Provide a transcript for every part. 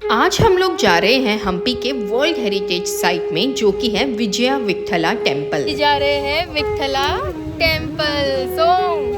आज हम लोग जा रहे हैं हम्पी के वर्ल्ड हेरिटेज साइट में, जो कि है विजया विठ्ठला टेम्पल। जा रहे हैं विठ्ठला टेम्पल सॉन्ग।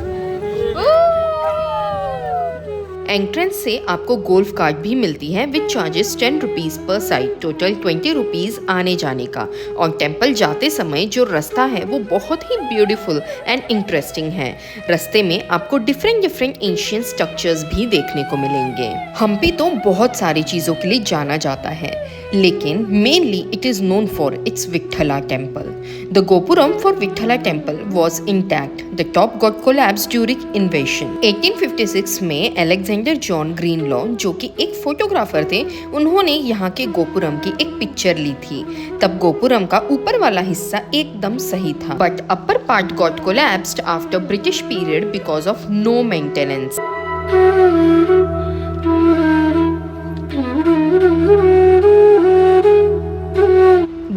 एंट्रेंस से आपको गोल्फ कार्ट भी मिलती है which charges 10 rupees per side, total 20 rupees आने जाने का। और टेम्पल जाते समय जो रास्ता है वो बहुत ही ब्यूटीफुल एंड इंटरेस्टिंग है। रास्ते में आपको डिफरेंट एंशिएंट स्ट्रक्चर्स भी देखने को मिलेंगे। हम्पी तो बहुत सारी चीजों के लिए जाना जाता है, लेकिन mainly it is known for its Vitthala temple. The gopuram for Vitthala temple was intact. The top got collapse during इन्वेशन। 1856 में अलेक्जेंडर जॉन ग्रीनलॉ, जो कि एक फोटोग्राफर थे, उन्होंने यहाँ के गोपुरम की एक पिक्चर ली थी। तब गोपुरम का ऊपर वाला हिस्सा एकदम सही था, but upper part got collapsed after British period because of no maintenance.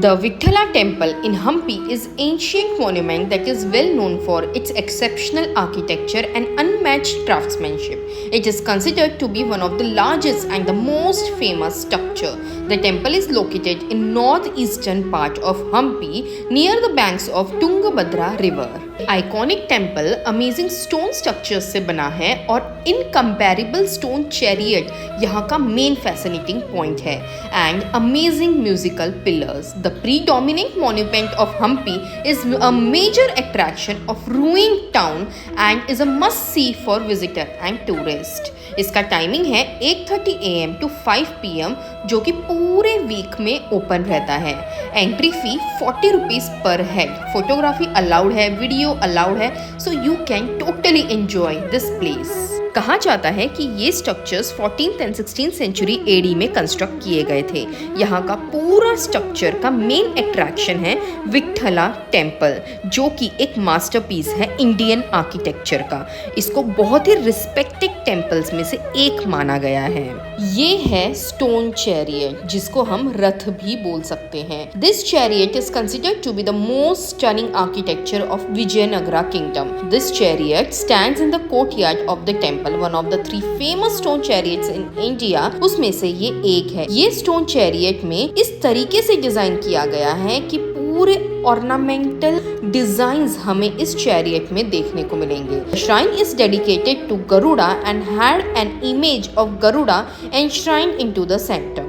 The Vitthala temple in Hampi is an ancient monument that is well known for its exceptional architecture and unmatched craftsmanship. It is considered to be one of the largest and the most famous structure. The temple is located in northeastern part of Hampi near the banks of Tungabhadra river. Iconic temple amazing stone structures से बना है और incomparable stone chariot यहाँ का main fascinating point है and amazing musical pillars. The predominant monument of Hampi is a major attraction of ruing town and is a must see for visitor and tourist. इसका timing है 8:30 AM to 5 PM, जो कि पूरे week में open रहता है। Entry fee 40 rupees पर head. Photography allowed है, वीडियो अलाउड है, so you can totally enjoy this place. कहा जाता है कि ये structures 14th and 16th century AD में कंस्ट्रक्ट किए गए थे। यहाँ का पूरा स्ट्रक्चर का मेन अट्रैक्शन है विठ्ठला टेम्पल, जो कि एक मास्टरपीस है इंडियन आर्किटेक्चर का। इसको बहुत ही रिस्पेक्टेड टेम्पल्स में से एक माना गया है। ये है स्टोन चैरियट, जिसको हम रथ भी बोल सकते हैं। This chariot is considered to be the most stunning architecture of Vijayanagara kingdom. This chariot stands in the courtyard of the temple, one of the 3 famous stone chariots in India. उसमें से ये एक है। ये स्टोन चैरियट में इस तरीके से डिजाइन किया गया है कि पूरे ऑर्नामेंटल डिजाइन्स हमें इस चैरियट में देखने को मिलेंगे। Shrine is dedicated to Garuda and had an image of Garuda enshrined into the center.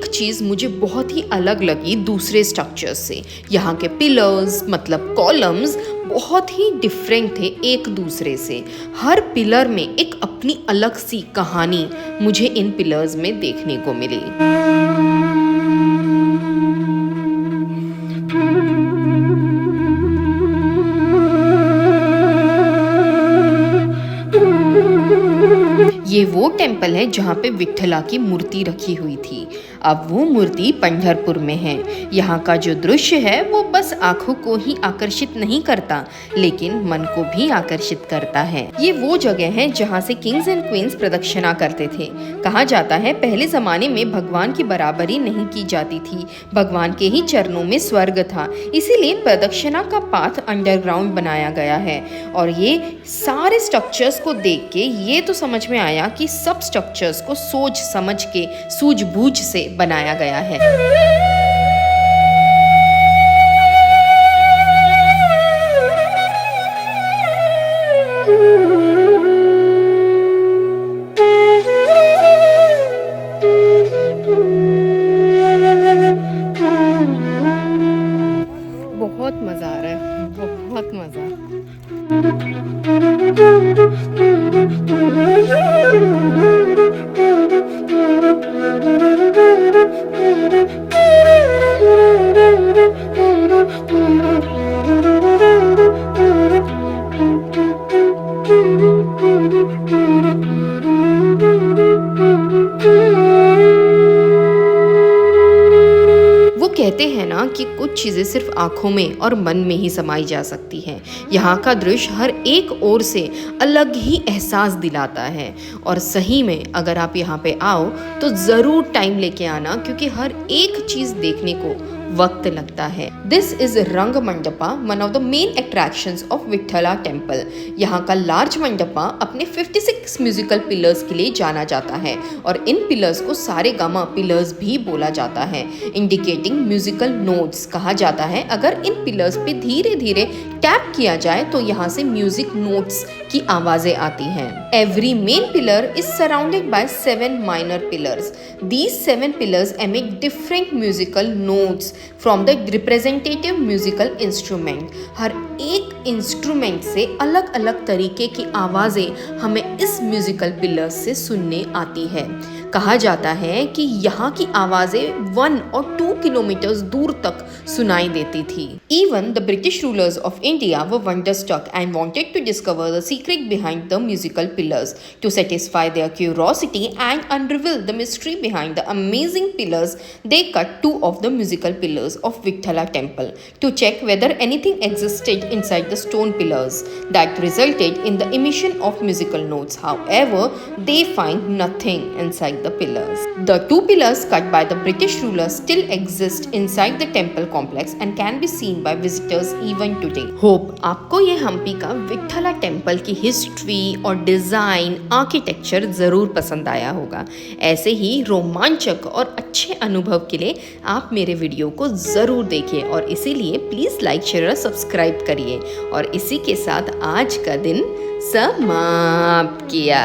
चीज़ मुझे बहुत ही अलग लगी दूसरे स्ट्रक्चर्स से। यहाँ के पिलर्स मतलब कॉलम्स बहुत ही डिफरेंट थे एक दूसरे से। हर पिलर में एक अपनी अलग सी कहानी मुझे इन पिलर्स में देखने को मिली। ये वो टेम्पल है जहाँ पे विठ्ठला की मूर्ति रखी हुई थी। अब वो मूर्ति पंढरपुर में है। यहाँ का जो दृश्य है वो बस आंखों को ही आकर्षित नहीं करता, लेकिन मन को भी आकर्षित करता है। ये वो जगह है जहाँ से किंग्स एंड क्वींस प्रदक्षिणा करते थे। कहा जाता है पहले जमाने में भगवान की बराबरी नहीं की जाती थी, भगवान के ही चरणों में स्वर्ग था, इसीलिए प्रदक्षिणा का पाथ अंडरग्राउंड बनाया गया है। और ये सारे स्ट्रक्चर्स को देख के ये तो समझ में आया कि सब स्ट्रक्चर्स को सोच समझ के सूझबूझ से बनाया गया है। बहुत मजा आ रहा है, बहुत मजा। कहते हैं ना कि कुछ चीज़ें सिर्फ आंखों में और मन में ही समाई जा सकती है। यहाँ का दृश्य हर एक ओर से अलग ही एहसास दिलाता है और सही में अगर आप यहाँ पे आओ तो ज़रूर टाइम लेके आना, क्योंकि हर एक चीज़ देखने को वक्त लगता है। This is Ranga Mandapa, one of the main attractions of Vitthala temple. यहाँ का लार्ज मंडपा अपने 56 म्यूजिकल पिलर्स के लिए जाना जाता है और इन पिलर्स को सारेगामा पिलर्स भी बोला जाता है, इंडिकेटिंग म्यूजिकल नोट्स कहा जाता है। अगर इन पिलर्स पे धीरे धीरे टैप किया जाए तो यहाँ से म्यूजिक नोट्स की आवाजें आती हैं। Every main pillar is surrounded by 7 minor pillars. These 7 pillars emit different musical notes from the representative musical instrument. हर एक इंस्ट्रूमेंट से अलग अलग तरीके की आवाज़ें हमें इस म्यूजिकल पिलर्स से सुनने आती है। कहा जाता है कि यहाँ की आवाज़ें 1 और 2 किलोमीटर्स दूर तक सुनाई देती थी। Even the British rulers of India were wonderstruck and wanted to discover the secret behind the musical pillars. To satisfy their curiosity and unravel the mystery behind the amazing pillars, they cut 2 of the musical pillars of Vitthala temple to check whether anything existed inside the stone pillars. That resulted in the emission of musical notes. However, they find nothing inside the pillars. The 2 pillars cut by the British rulers still exist inside the temple complex and can be seen by visitors even today. Hope आपको ये हम्पी का विट्ठला temple की history और design architecture ज़रूर पसंद आया होगा। ऐसे ही रोमांचक और अच्छे अनुभव के लिए आप मेरे वीडियो को ज़रूर देखिए और इसीलिए प्लीज़ लाइक शेयर और सब्सक्राइब करिए। और इसी के साथ आज का दिन समाप्त किया।